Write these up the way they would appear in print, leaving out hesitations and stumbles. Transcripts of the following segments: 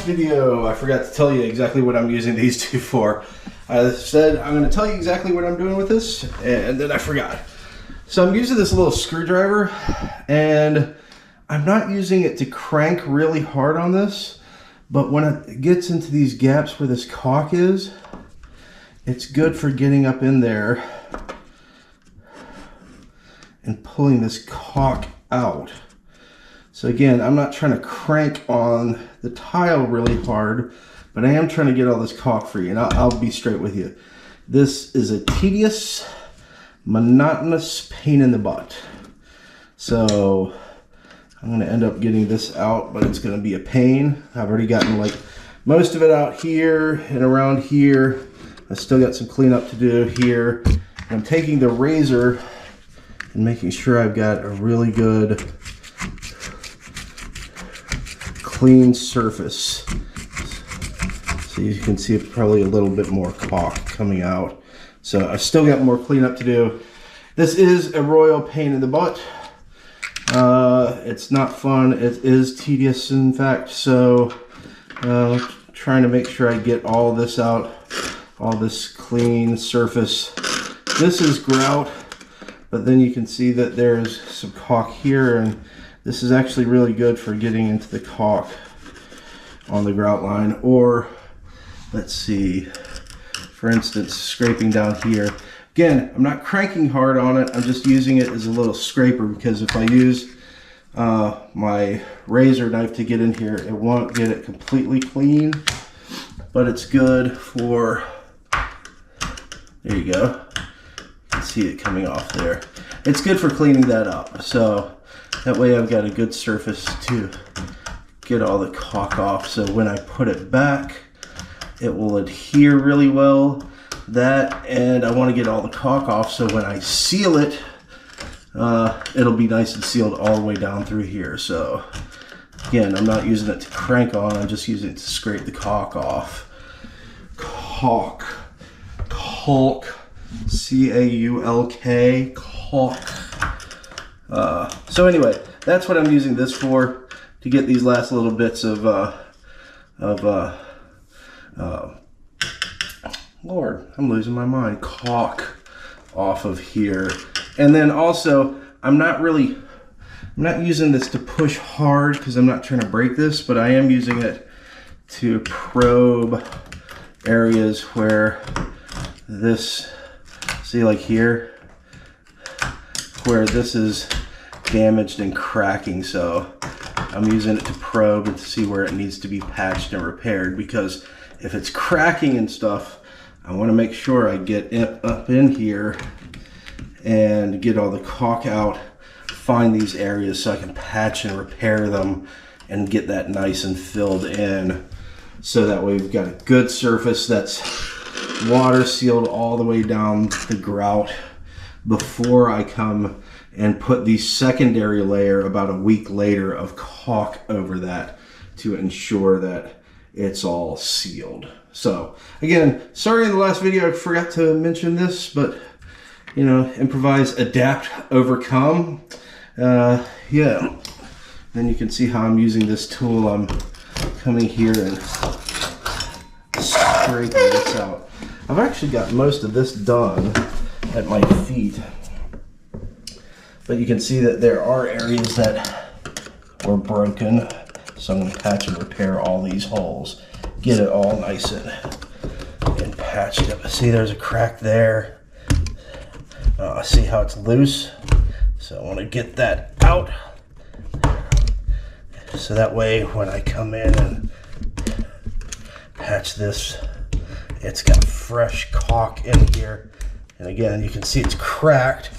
last video, I forgot to tell you exactly what I'm using these two for. I said I'm going to tell you exactly what I'm doing with this, and then I forgot. So I'm using this little screwdriver, and I'm not using it to crank really hard on this, but when it gets into these gaps where this caulk is, it's good for getting up in there and pulling this caulk out. So again, I'm not trying to crank on the tile really hard, but I am trying to get all this caulk free. And I'll be straight with you. This is a tedious, monotonous pain in the butt. So I'm gonna end up getting this out, but it's gonna be a pain. I've already gotten like most of it out here and around here. I still got some cleanup to do here. I'm taking the razor and making sure I've got a really good clean surface. So you can see probably a little bit more caulk coming out. So I've still got more cleanup to do. This is a royal pain in the butt. It's not fun. It is tedious, in fact. So trying to make sure I get all this out, all this clean surface. This is grout, but then you can see that there's some caulk here, and this is actually really good for getting into the caulk on the grout line. Or let's see, for instance, scraping down here. Again, I'm not cranking hard on it. I'm just using it as a little scraper, because if I use my razor knife to get in here, it won't get it completely clean, but it's good for, there you go. You can see it coming off there. It's good for cleaning that up. So that way I've got a good surface to get all the caulk off. So when I put it back, it will adhere really well. That, and I want to get all the caulk off, so when I seal it, it'll be nice and sealed all the way down through here. So again, I'm not using it to crank on, I'm just using it to scrape the caulk off. Caulk, C-A-U-L-K, caulk. So anyway, that's what I'm using this for, to get these last little bits of Lord, I'm losing my mind, caulk off of here. And then also, I'm not using this to push hard, because I'm not trying to break this, but I am using it to probe areas where this, see, like here, where this is damaged and cracking. So I'm using it to probe and to see where it needs to be patched and repaired, because if it's cracking and stuff, I want to make sure I get up in here and get all the caulk out, find these areas so I can patch and repair them and get that nice and filled in. So that way we've got a good surface that's water sealed all the way down the grout before I come and put the secondary layer about a week later of caulk over that to ensure that it's all sealed. So again, sorry in the last video I forgot to mention this, but you know, improvise, adapt, overcome. Yeah. Then you can see how I'm using this tool. I'm coming here and scraping this out. I've actually got most of this done at my feet, but you can see that there are areas that were broken. So I'm going to patch and repair all these holes. Get it all nice and patched up. See, there's a crack there. See how it's loose? So I want to get that out. So that way when I come in and patch this, it's got fresh caulk in here. And again, you can see it's cracked.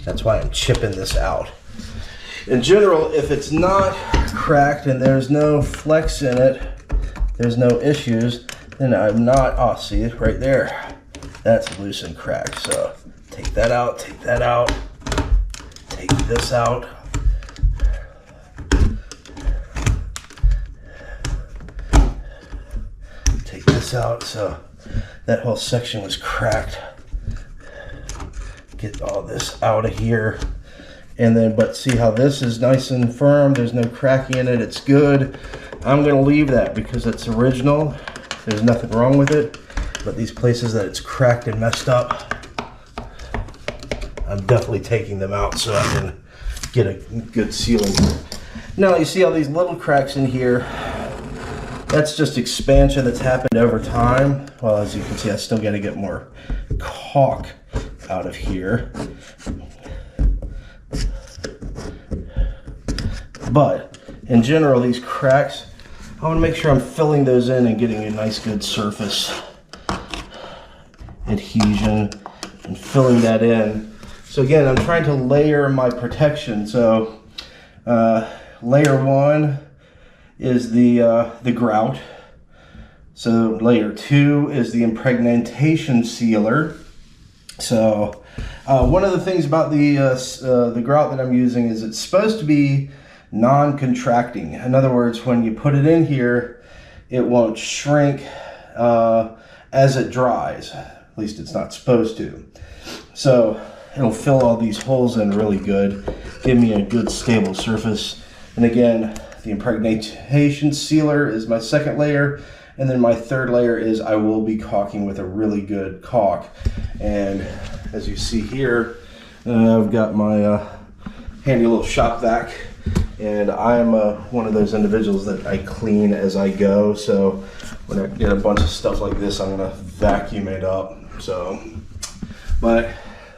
That's why I'm chipping this out. In general, if it's not cracked and there's no flex in it, there's no issues, then I'm not, oh, see it right there. That's loose and cracked. So take that out, take that out, take this out. Take this out. So that whole section was cracked. Get all this out of here. And then, but see how this is nice and firm, there's no cracking in it, it's good. I'm gonna leave that because it's original. There's nothing wrong with it. But these places that it's cracked and messed up, I'm definitely taking them out so I can get a good sealing. Now you see all these little cracks in here. That's just expansion that's happened over time. Well, as you can see, I still got to get more caulk out of here. But in general, these cracks, I want to make sure I'm filling those in and getting a nice good surface adhesion and filling that in. So again, I'm trying to layer my protection. So layer 1 is the grout. So layer 2 is the impregnation sealer. So one of the things about the grout that I'm using is it's supposed to be non-contracting. In other words, when you put it in here, it won't shrink as it dries. At least it's not supposed to. So it'll fill all these holes in really good, give me a good stable surface. And again, the impregnation sealer is my second layer, and then my third layer is I will be caulking with a really good caulk. And as you see here, I've got my handy little shop vac, and I'm one of those individuals that I clean as I go. So when I get a bunch of stuff like this, I'm gonna vacuum it up. So, but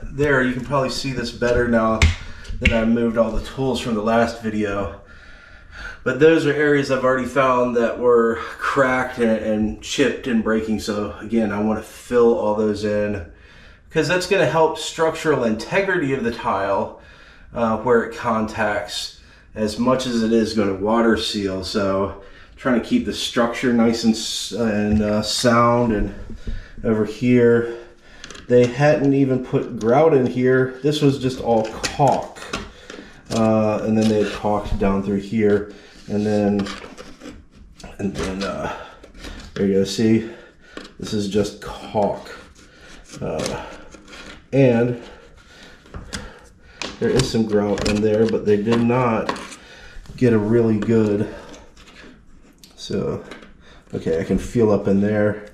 there, you can probably see this better now that I moved all the tools from the last video. But those are areas I've already found that were cracked and chipped and breaking. So again, I want to fill all those in because that's going to help structural integrity of the tile where it contacts, as much as it is going to water seal. So trying to keep the structure nice and sound. And over here, they hadn't even put grout in here. This was just all caulk. And then they had caulked down through here. And then there you go, see? This is just caulk. And there is some grout in there, but they did not get a really good, so, okay, I can feel up in there.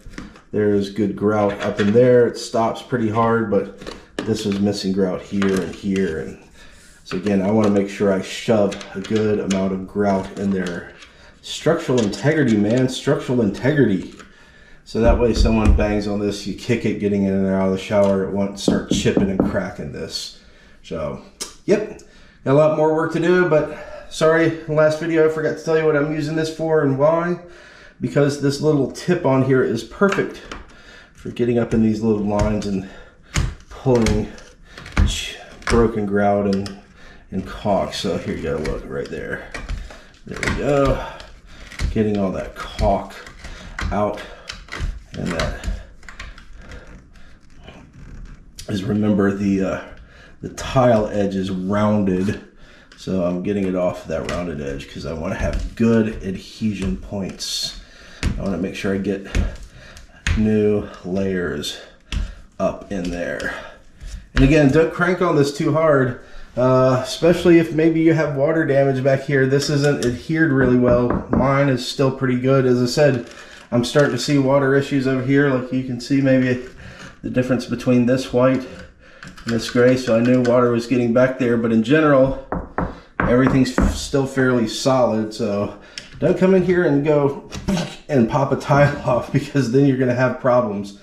There's good grout up in there. It stops pretty hard, but this was missing grout here and here. And so again, I want to make sure I shove a good amount of grout in there. Structural integrity, man, structural integrity. So that way someone bangs on this, you kick it getting in and out of the shower, it won't start chipping and cracking this. So, yep, got a lot more work to do, but sorry, in the last video I forgot to tell you what I'm using this for and why. Because this little tip on here is perfect for getting up in these little lines and pulling broken grout and caulk. So here you go, look right there. There we go. Getting all that caulk out, and that is, remember the tile edge is rounded, so I'm getting it off that rounded edge because I want to have good adhesion points. I want to make sure I get new layers up in there. And again, don't crank on this too hard, especially if maybe you have water damage back here. This isn't adhered really well. Mine is still pretty good. As I said, I'm starting to see water issues over here. Like you can see maybe the difference between this white and this gray. So I knew water was getting back there, but in general, everything's still fairly solid. So don't come in here and go and pop a tile off, because then you're going to have problems.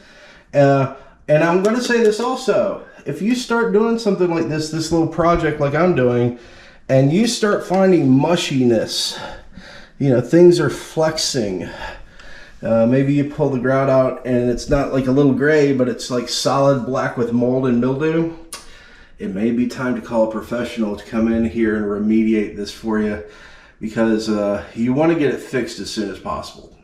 And I'm going to say this also. If you start doing something like this little project like I'm doing, and you start finding mushiness, you know, things are flexing. Maybe you pull the grout out and it's not like a little gray, but it's like solid black with mold and mildew. It may be time to call a professional to come in here and remediate this for you, because you want to get it fixed as soon as possible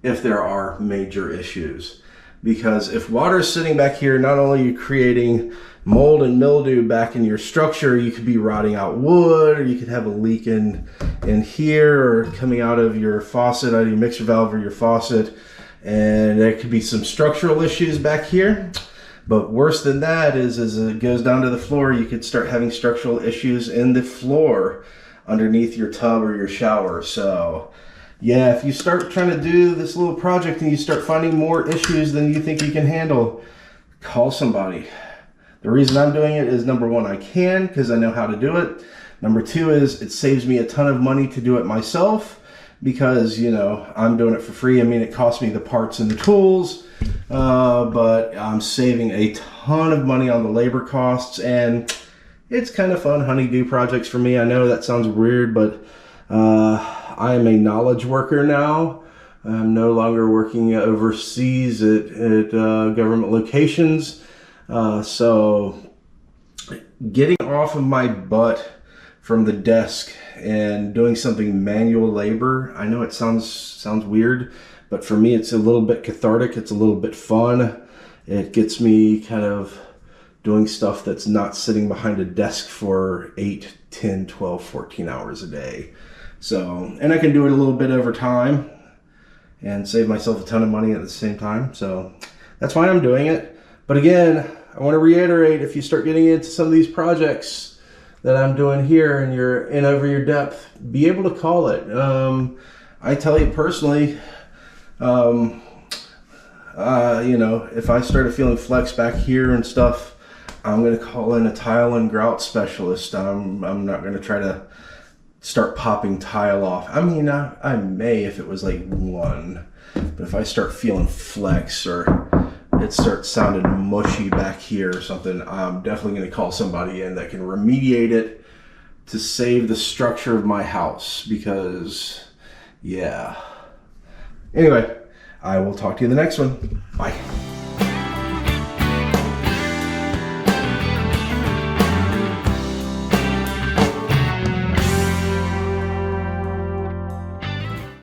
if there are major issues. Because if water is sitting back here, not only are you creating mold and mildew back in your structure, you could be rotting out wood, or you could have a leak in here, or coming out of your faucet, out of your mixer valve or your faucet, and there could be some structural issues back here. But worse than that is as it goes down to the floor, you could start having structural issues in the floor underneath your tub or your shower. So yeah, if you start trying to do this little project and you start finding more issues than you think you can handle, call somebody. The reason I'm doing it is, number one, I can because I know how to do it. Number two is it saves me a ton of money to do it myself because, you know, I'm doing it for free. I mean, it costs me the parts and the tools, but I'm saving a ton of money on the labor costs, and it's kind of fun honeydew projects for me. I know that sounds weird, but I am a knowledge worker now. I'm no longer working overseas at government locations. So getting off of my butt from the desk and doing something manual labor, I know it sounds weird, but for me it's a little bit cathartic. It's a little bit fun. It gets me kind of doing stuff that's not sitting behind a desk for 8, 10, 12, 14 hours a day. So, and I can do it a little bit over time and save myself a ton of money at the same time. So that's why I'm doing it. But again, I want to reiterate, if you start getting into some of these projects that I'm doing here and you're in over your depth, be able to call it. I tell you personally, you know, if I started feeling flex back here and stuff, I'm going to call in a tile and grout specialist. I'm not going to try to start popping tile off. I mean, I may if it was like one, but if I start feeling flex or it starts sounding mushy back here or something, I'm definitely going to call somebody in that can remediate it to save the structure of my house, because yeah. Anyway, I will talk to you in the next one. Bye.